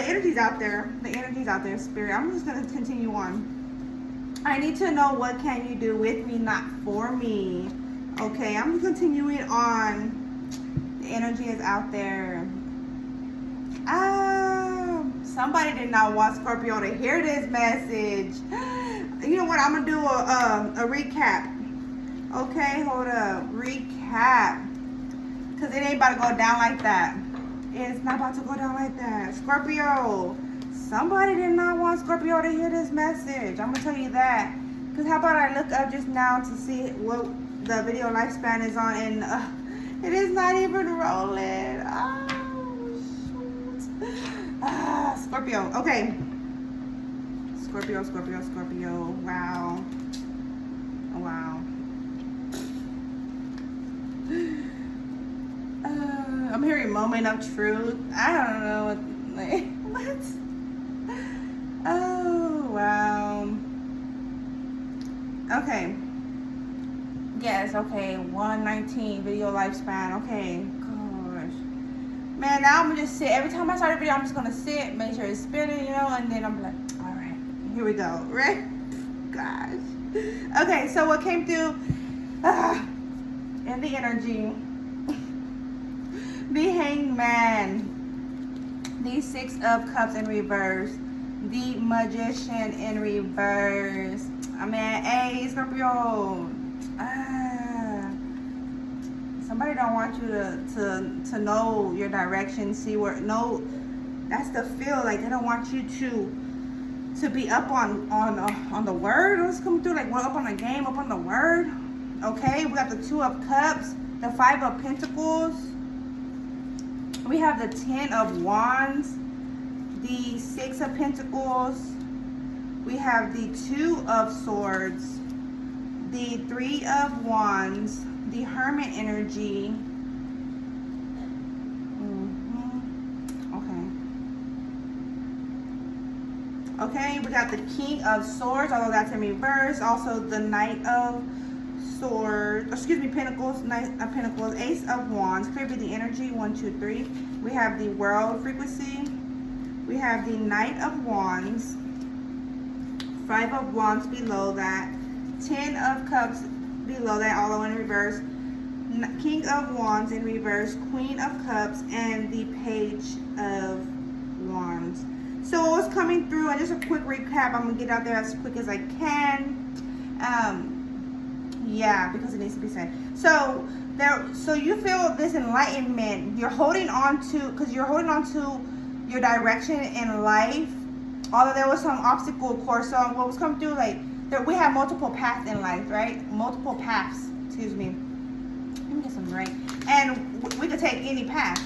energy's out there. The energy's out there, Spirit. I'm just going to continue on. I need to know what can you do with me, not for me. Okay, I'm continuing on. The energy is out there. Somebody did not want Scorpio to hear this message. You know what? I'm going to do a recap. Okay, hold up. Recap. Because it ain't about to go down like that. It's not about to go down like that. Scorpio. Somebody did not want Scorpio to hear this message. I'm going to tell you that. Because how about I look up just now to see what the video lifespan is on. And it is not even rolling. Oh, shoot. Scorpio. Okay. Scorpio, Scorpio, Scorpio. Wow. Wow. I'm hearing moment of truth. I don't know what, like, what? Oh, wow. Okay. Yes, okay. 119 video lifespan. Okay. Gosh. Man, now I'm gonna just sit. Every time I start a video, I'm just gonna sit, make sure it's spinning, you know, and then I'm like, all right, here we go. Right? Gosh. Okay, so what came through in the energy. The Hangman, the Six of Cups in reverse, the Magician in reverse. I mean, hey, Scorpio. Somebody don't want you to know your direction, see where. No, that's the feel. Like they don't want you to be up on the word. Let's come through. Like we're up on the game, up on the word. Okay, we got the Two of Cups, the Five of Pentacles. We have the Ten of Wands, the Six of Pentacles. We have the Two of Swords, the Three of Wands, the Hermit energy. Okay, we got the King of Swords, although that's in reverse. Also the Knight of Swords, excuse me, Pentacles, Knight of Pentacles, Ace of Wands. Could be the energy, 1, 2, 3. We have the World frequency. We have the Knight of Wands, Five of Wands below that, 10 of Cups below that, although in reverse, King of Wands in reverse, Queen of Cups, and the Page of Wands. So what's coming through, and just a quick recap, I'm going to get out there as quick as I can. Yeah, because it needs to be said. So you feel this enlightenment. You're holding on to, because you're holding on to your direction in life. Although there was some obstacle course. So what was coming through, like, we have multiple paths in life, right? Multiple paths, excuse me. Let me get some drink. And we could take any path.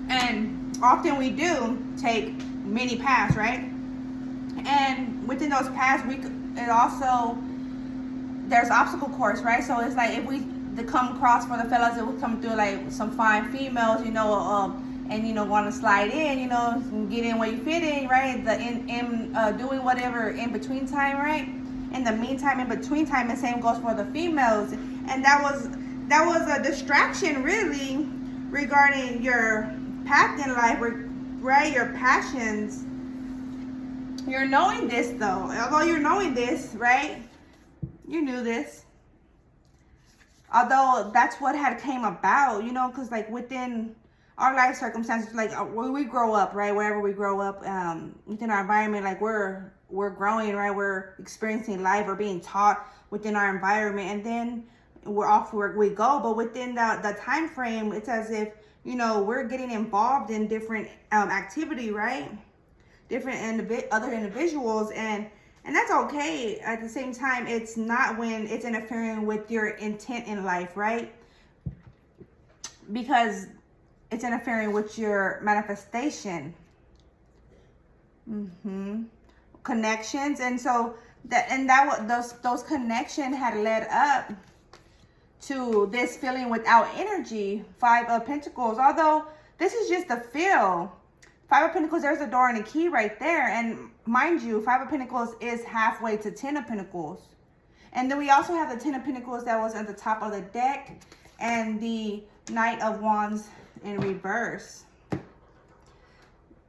And often we do take many paths, right? And within those paths, there's obstacle course, right? So it's like if we come across for the fellas, it would come through like some fine females, you know, and you know want to slide in, you know, and get in where you fit in, right? Doing whatever in between time, right? In the meantime, in between time, and same goes for the females. And that was a distraction, really, regarding your path in life, right? Your passions. You're knowing this though. Although you're knowing this, right? You knew this. Although that's what had came about, you know, because like within our life circumstances, like where we grow up, right? Wherever we grow up, within our environment, like we're growing, right? We're experiencing life, we're being taught within our environment, and then we're off where we go. But within the time frame, it's as if, you know, we're getting involved in different activity, right? Different other individuals, and that's okay. At the same time, it's not when it's interfering with your intent in life, right? Because it's interfering with your manifestation. Connections, and so those connections had led up to this feeling without energy. Five of Pentacles. Although this is just a feel. Five of Pentacles, there's the door and the key right there. And mind you, Five of Pentacles is halfway to Ten of Pentacles. And then we also have the Ten of Pentacles that was at the top of the deck. And the Knight of Wands in reverse.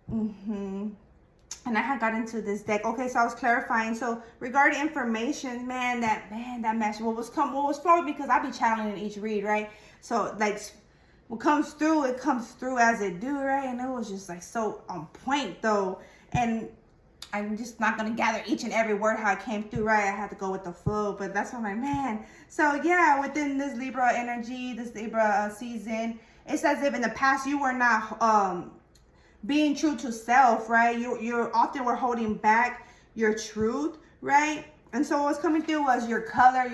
And I had got into this deck. Okay, so I was clarifying. So regarding information, that message, what was flowing, because I be channeling in each read, right? So like what comes through, it comes through as it do, right? And it was just like so on point though. And I'm just not gonna gather each and every word how it came through, right? I had to go with the flow, but that's what I'm like, man. So yeah, within this Libra energy, this Libra season, it's as if in the past you were not being true to self, right? You're often were holding back your truth, right? And so what's coming through was your color,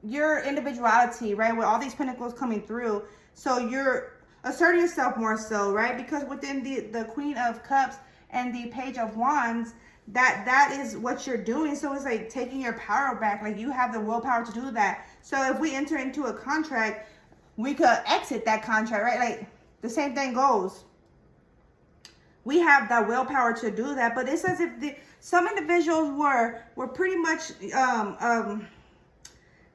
your individuality, right? With all these pentacles coming through, so you're asserting yourself more so, right? Because within the Queen of Cups and the Page of Wands, that is what you're doing. So it's like taking your power back. Like you have the willpower to do that. So if we enter into a contract, we could exit that contract, right? Like the same thing goes. We have that willpower to do that, but it's as if some individuals were pretty much it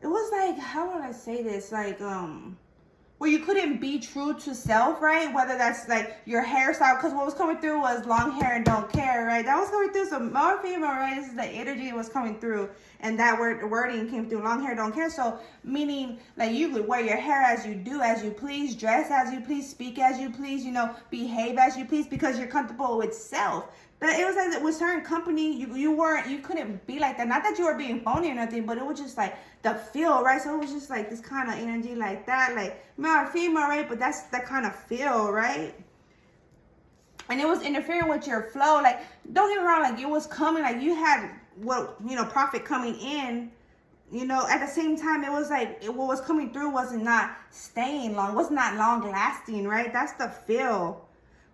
was like, how would I say this, like where you couldn't be true to self, right? Whether that's like your hairstyle, because what was coming through was long hair and don't care, right? That was coming through. So male or female, right? This is the energy that was coming through, and that wording came through. Long hair, don't care. So meaning like you could wear your hair as you do, as you please, dress as you please, speak as you please, behave as you please, because you're comfortable with self. But it was like with certain company, you couldn't be like that. Not that you were being phony or nothing, but it was just like the feel, right? So it was just like this kind of energy like that, like male or female, right? But that's the kind of feel, right? And it was interfering with your flow. Like, don't get me wrong, like it was coming, like you had profit coming in, at the same time, it was like what was coming through wasn't not staying long, was not long lasting, right? That's the feel.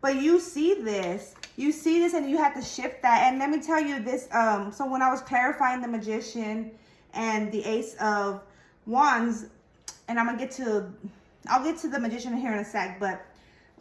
But you see this, and you have to shift that. And let me tell you this, so when I was clarifying the Magician and the Ace of Wands, and I'll get to the Magician here in a sec, but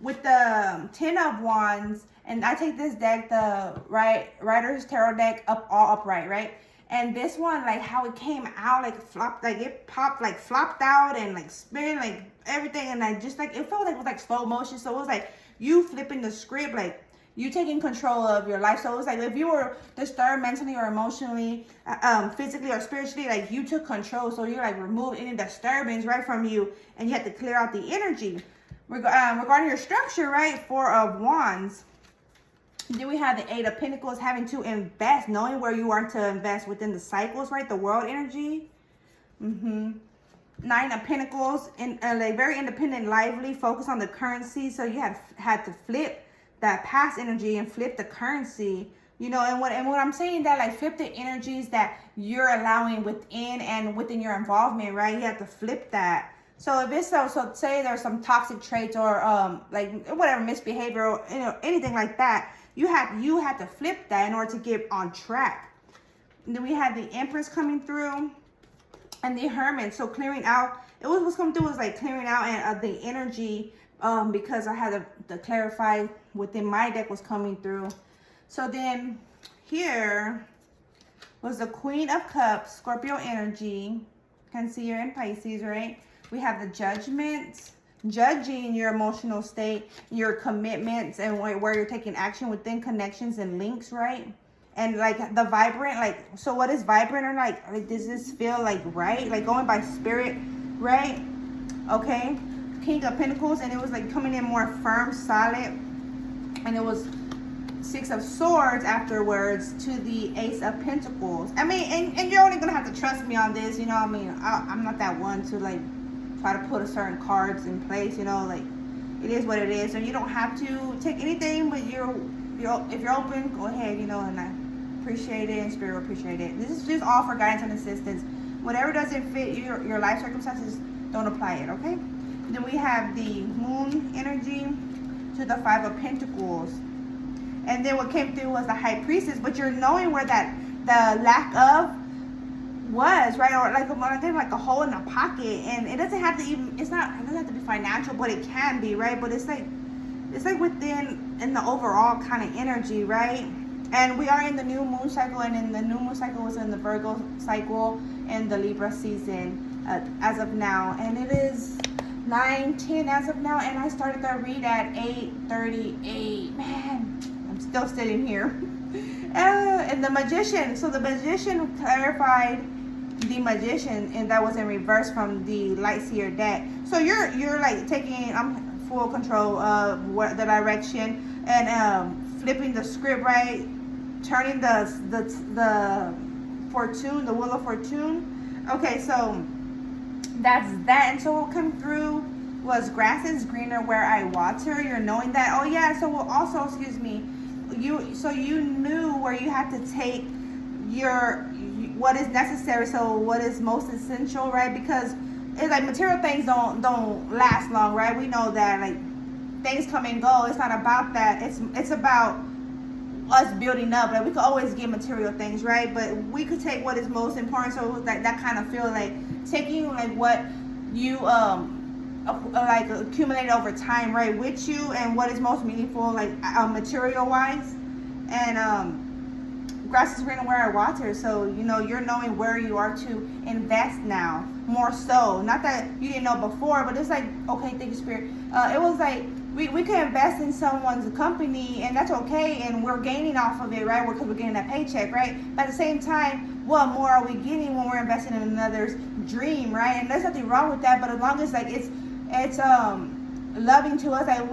with the 10 of Wands, and I take this deck, the Rider's Tarot deck, all upright, right? And this one, like how it came out, like flopped, like it popped, like flopped out and like spin, like everything, and I just like, it felt like it was like slow motion. So it was like you flipping the script, like you taking control of your life. So it was like if you were disturbed mentally or emotionally, physically or spiritually, like you took control. So you're like remove any disturbance right from you, and you had to clear out the energy. Regarding your structure, right? 4 of Wands. Then we have the 8 of Pentacles, having to invest, knowing where you are to invest within the cycles, right? The world energy. 9 of Pentacles, like very independent, lively, focus on the currency. So you had to flip that past energy and flip the currency, and what I'm saying, that like flip the energies that you're allowing within your involvement, right? You have to flip that. So if it's so say there's some toxic traits or like whatever misbehavior or anything like that, you had to flip that in order to get on track. And then we had the Empress coming through and the Hermit. So clearing out, what's coming through was like clearing out and the energy, because I had to clarify within my deck was coming through. So then here was the Queen of Cups, Scorpio energy. You can see you're in Pisces, right? We have the Judgment, judging your emotional state, your commitments, and where you're taking action within connections and links, right? And like the Vibrant, like, so what is Vibrant, or like does this feel like right? Like going by spirit, right? Okay. King of Pentacles, and it was like coming in more firm, solid, and it was 6 of Swords afterwards to the Ace of Pentacles. I mean, and you're only gonna have to trust me on this, I'm not that one to like try to put a certain cards in place, like it is what it is. And you don't have to take anything, but if you're open, go ahead, and I appreciate it, and Spirit will appreciate it. This is just all for guidance and assistance. Whatever doesn't fit your life circumstances, don't apply it, okay? Then we have the Moon energy to the 5 of Pentacles. And then what came through was the High Priestess, but you're knowing where the lack of was, right? Or like a hole in a pocket, and it doesn't have to it doesn't have to be financial, but it can be, right? But it's like within in the overall kind of energy, right? And we are in the new moon cycle, and in the new moon cycle was in the Virgo cycle and the Libra season as of now, and it is 9:10 as of now, and I started the read at 8:38. Man, I'm still sitting here. And the magician. So the magician clarified the magician, and that was in reverse from the light seer deck. So you're like taking full control of what the direction and flipping the script, right? Turning the fortune, the wheel of fortune. Okay, so that's that. And so what came through was grass is greener where I water. You're knowing that. Oh yeah. So also, excuse me, you knew where you had to take your what is necessary. So what is most essential, right? Because it's like material things don't last long, right? We know that, like, things come and go. It's not about that. It's about us building up. Like, we could always get material things, right? But we could take what is most important. So that kind of feel like taking like what you like accumulate over time, right, with you, and what is most meaningful, like material wise. And grass is greener where I water. So you're knowing where you are to invest now, more so. Not that you didn't know before, but it's like, okay, thank you, Spirit. It was like we could invest in someone's company, and that's okay, and we're gaining off of it, right? Because we're getting that paycheck, right? But at the same time, what more are we getting when we're investing in another's dream, right? And there's nothing wrong with that, but as long as like it's loving to us, like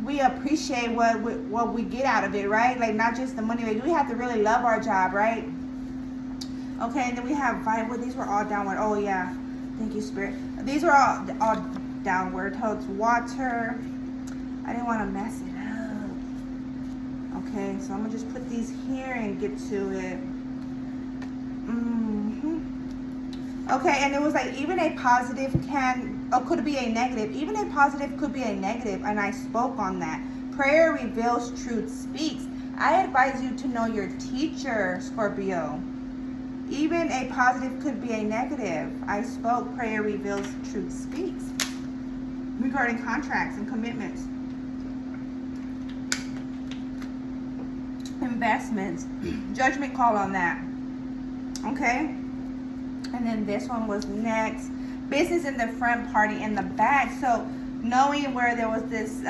we appreciate what we get out of it, right? Like, not just the money. Like, we have to really love our job, right? Okay, and then we have vibe. These were all downward. Oh yeah, thank you, Spirit. These were all downward. So it's water. I didn't want to mess it up. Okay, so I'm gonna just put these here and get to it. Okay, and it was like even a positive could be a negative. Even a positive could be a negative, and I spoke on that. Prayer reveals, truth speaks. I advise you to know your teacher, Scorpio. Even a positive could be a negative. I spoke, prayer reveals, truth speaks. Regarding contracts and commitments. Investments. Judgment call on that. Okay? And then this one was next. Business in the front, party in the back. So knowing where there was this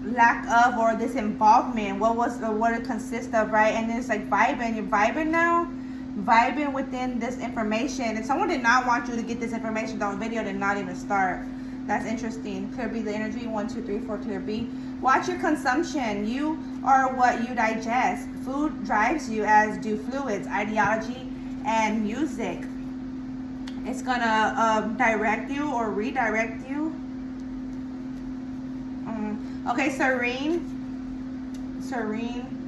lack of, or this involvement, what it consists of, right? And it's like vibing. You're vibing now. Vibing within this information. And someone did not want you to get this information. The video did not even start. That's interesting. Clear B, the energy. 1, 2, 3, 4. Clear B. Watch your consumption. You are what you digest. Food drives you, as do fluids, ideology, and music. It's gonna direct you or redirect you. Okay, serene.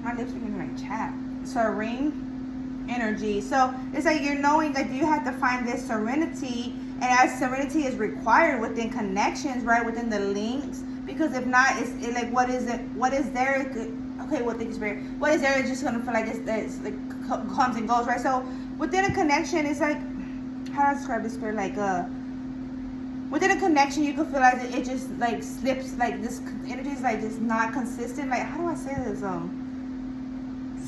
My lips are getting like chat. Serene energy. So it's like you're knowing that you have to find this serenity, and as serenity is required within connections, right, within the links. Because if not, it's like what is it? What is there? Okay, well, thank you, Spirit. What is there? It's just gonna feel like it's like comes and goes, right? So within a connection, it's like, how do I describe this, Spirit? Like within a connection, you can feel like it just like slips, like this energy is like just not consistent. Like, how do I say this?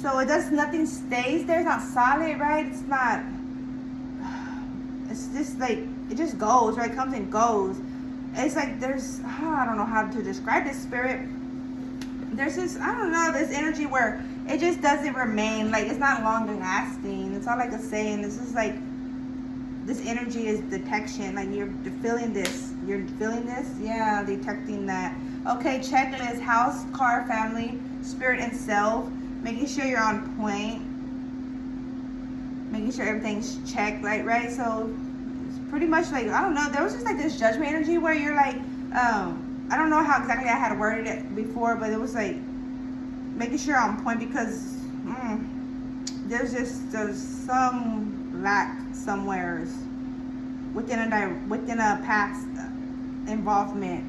So it does, nothing stays there. It's not solid, right? It's not. It's just like it just goes, right? Comes and goes. It's like there's, I don't know how to describe this, Spirit. There's this, I don't know, this energy where it just doesn't remain, like it's not long lasting. It's all like a saying. This is like, this energy is detection. Like you're feeling this. You're feeling this? Yeah, detecting that. Okay, checklist: house, car, family, spirit, and self. Making sure you're on point. Making sure everything's checked, right? So it's pretty much like, I don't know. There was just like this judgment energy where you're like, I don't know how exactly I had worded it before, but it was like making sure on point, because there's some lack somewheres within a past involvement.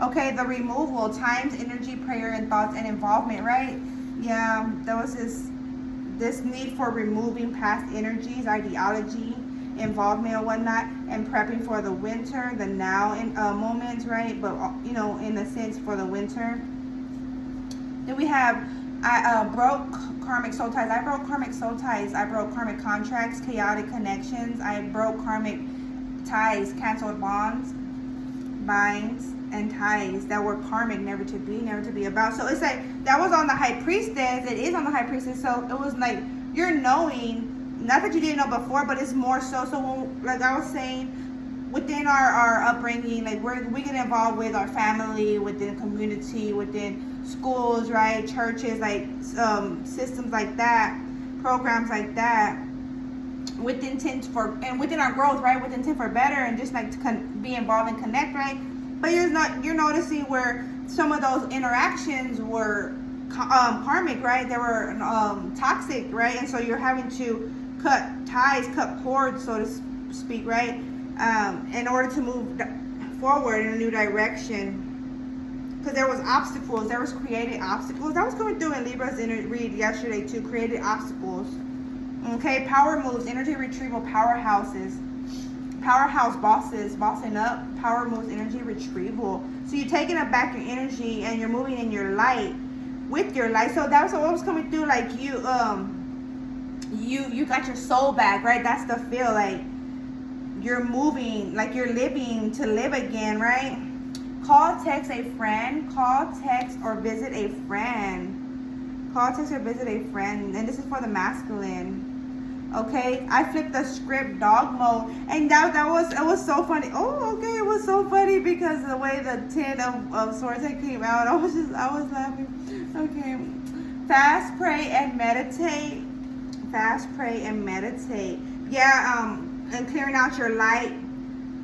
Okay, the removal, times, energy, prayer, and thoughts, and involvement, right? Yeah, there was this need for removing past energies, ideology, involvement, and whatnot, and prepping for the winter, the now moments, right? But in a sense, for the winter. Then we have, I broke karmic soul ties. I broke karmic soul ties. I broke karmic contracts, chaotic connections. I broke karmic ties, canceled bonds. binds and ties that were karmic, never to be about. So it's like that was on the high priestess. It is on the high priestess. So it was like you're knowing, not that you didn't know before, but it's more so. So when, like I was saying, within our upbringing, like we get involved with our family, within community, within schools, right, churches, like systems like that, programs like that, with intent for, and within our growth, right, with intent for better, and just like to be involved and connect, right. But you're noticing where some of those interactions were karmic, right? They were toxic, right? And so you're having to cut ties, cut cords, so to speak, right? In order to move forward in a new direction. Because there was obstacles, there was created obstacles. That was coming through in Libra's read yesterday too, created obstacles. Okay, power moves, energy retrieval, powerhouses. Powerhouse bosses, bossing up, power moves, energy retrieval. So you're taking up back your energy and you're moving in your light, with your light. So that's what was coming through, like you got your soul back, right? That's the feel, like you're moving, like you're living to live again, right? Call, text a friend, call, text, or visit a friend. Call, text, or visit a friend. And this is for the masculine. Okay, I flipped the script, dog mode, and it was so funny. Oh, okay, it was so funny because the way the 10 of swords that came out, I was laughing. Okay, fast, pray, and meditate. Fast, pray, and meditate. Yeah, and clearing out your light,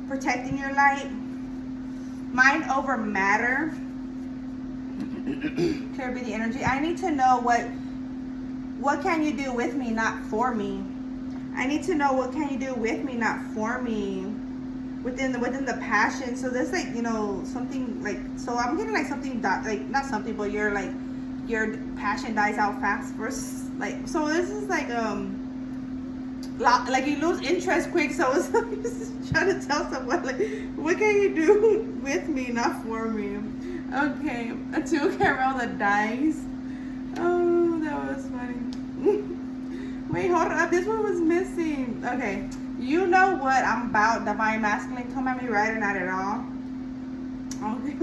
protecting your light. Mind over matter. Clear be the energy. I need to know what can you do with me, not for me. I need to know what can you do with me, not for me. Within the passion. So there's like, something like, so I'm getting like something like, not something, but your passion dies out fast first. Like, so this is like you lose interest quick. So it's like just trying to tell someone like, what can you do with me, not for me. Okay, a 2 can roll the dice. Oh, that was funny. Wait, hold up. This one was missing. Okay. You know what I'm about, divine masculine. Come at me right or not at all. Okay.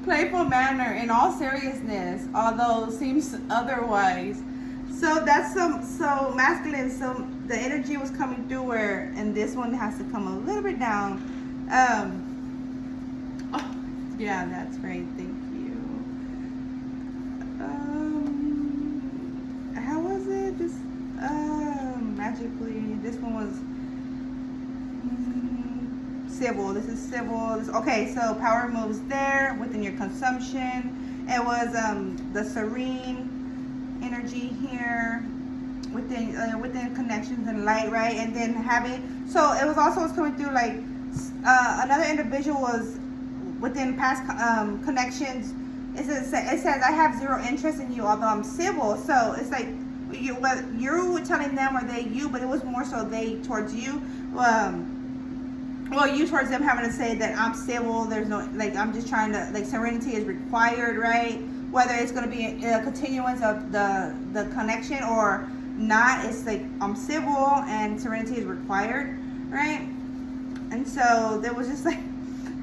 Playful manner in all seriousness, although seems otherwise. So that's so masculine. So the energy was coming through where, and this one has to come a little bit down. Oh, yeah, that's great. Thank you. How was it? Just magically. This one was civil. This is civil. Okay, so power moves there within your consumption. It was the serene energy here within connections and light, right? And then having, so it was also coming through like another individual was within past connections. It says I have zero interest in you, although I'm civil. So it's like you telling them or they you, but it was more so they towards you. Well, you towards them having to say that I'm civil. There's no, like, I'm just trying to, like, serenity is required, right? Whether it's going to be a continuance of the connection or not, it's like I'm civil and serenity is required, right? And so there was just like,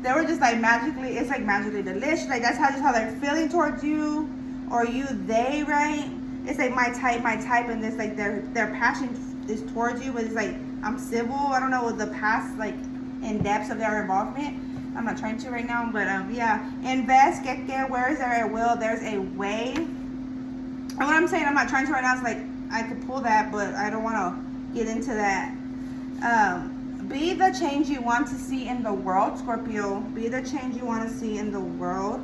they were just like magically, it's like magically delicious. Like that's how they're feeling towards you, or you, they, right? It's like my type, and this like their passion is towards you, but it's like I'm civil. I don't know the past like in depths of their involvement. I'm not trying to right now, but yeah. Invest, get where is there a will, there's a way. And what I'm saying, I'm not trying to right now. It's like I could pull that, but I don't want to get into that. Be the change you want to see in the world, Scorpio. Be the change you want to see in the world.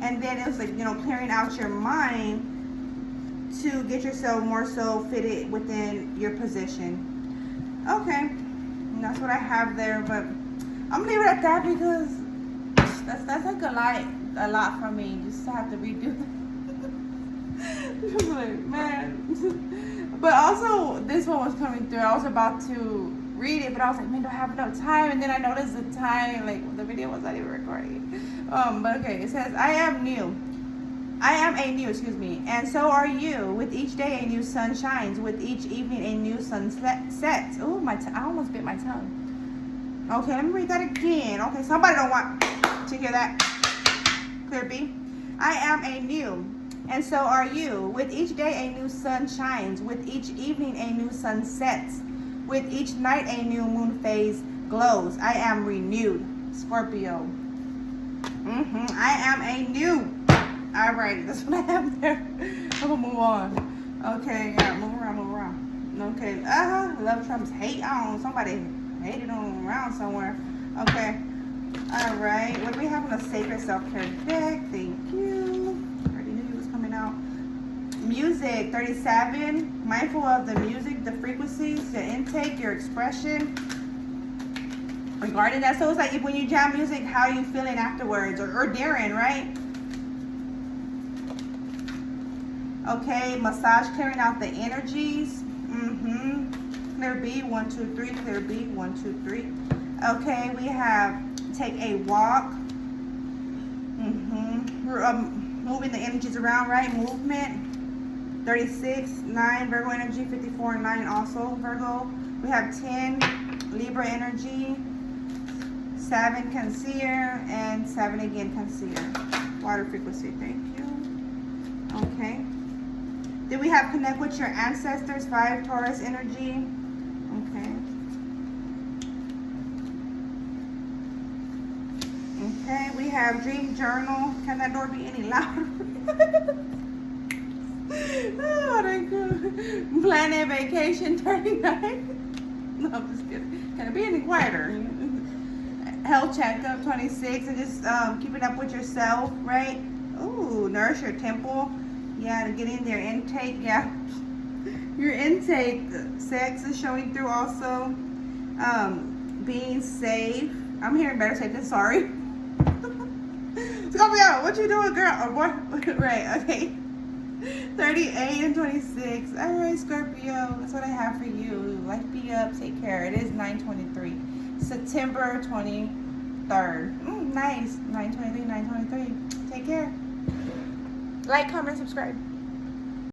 And then it was like, clearing out your mind to get yourself more so fitted within your position. Okay. And that's what I have there, but I'm gonna leave it at that because that's like a lot for me just to have to redo that. Like, man. But also this one was coming through. I was about to read it, but I was like, man, do I have enough time? And then I noticed the time, like the video was not even recording. But okay, it says, I am a new, and so are you. With each day a new sun shines, with each evening a new sun sets. Oh, I almost bit my tongue. Okay, let me read that again. Okay, somebody don't want to hear that. Clear B. I am a new, and so are you. With each day a new sun shines. With each evening a new sun sets. With each night a new moon phase glows. I am renewed. Scorpio. I am a new. Alright, that's what I have there. I'm gonna move on. Okay, yeah, move around. Okay, love Trump's hate. I don't know, somebody hated on around somewhere. Okay. Alright, what do we have on the Sacred Self-Care deck? Thank you. I already knew it was coming out. Music, 37. Mindful of the music, the frequencies, the intake, your expression. Regarding that, so it's like when you jam music, how are you feeling afterwards? Or during, right? Okay, massage, clearing out the energies. Clear B, 1, 2, 3. Clear B, 1, 2, 3. Okay, we have take a walk. We're moving the energies around, right? Movement. 36, 9, Virgo energy. 54, 9, also Virgo. We have 10, Libra energy. 7, Cancer, and 7 again, Cancer. Water frequency, thank you. Okay. Then we have connect with your ancestors, 5, Taurus energy. Okay. Okay, we have dream journal. Can that door be any louder? Oh, that's good. Planning vacation, 39. No, I'm just kidding. Can it be any quieter? Health checkup, 26. And just keeping up with yourself, right? Ooh, nourish your temple. Yeah, to get in there. Intake, yeah. Your intake, sex is showing through also. Being safe. I'm hearing better safe than sorry. Scorpio, what you doing, girl? Or what? Right, okay. 38 and 26. All right, Scorpio. That's what I have for you. Life be up. Take care. It is 9/23. September 23rd. Nice. 9/23, 9/23. Take care. Like, comment, subscribe.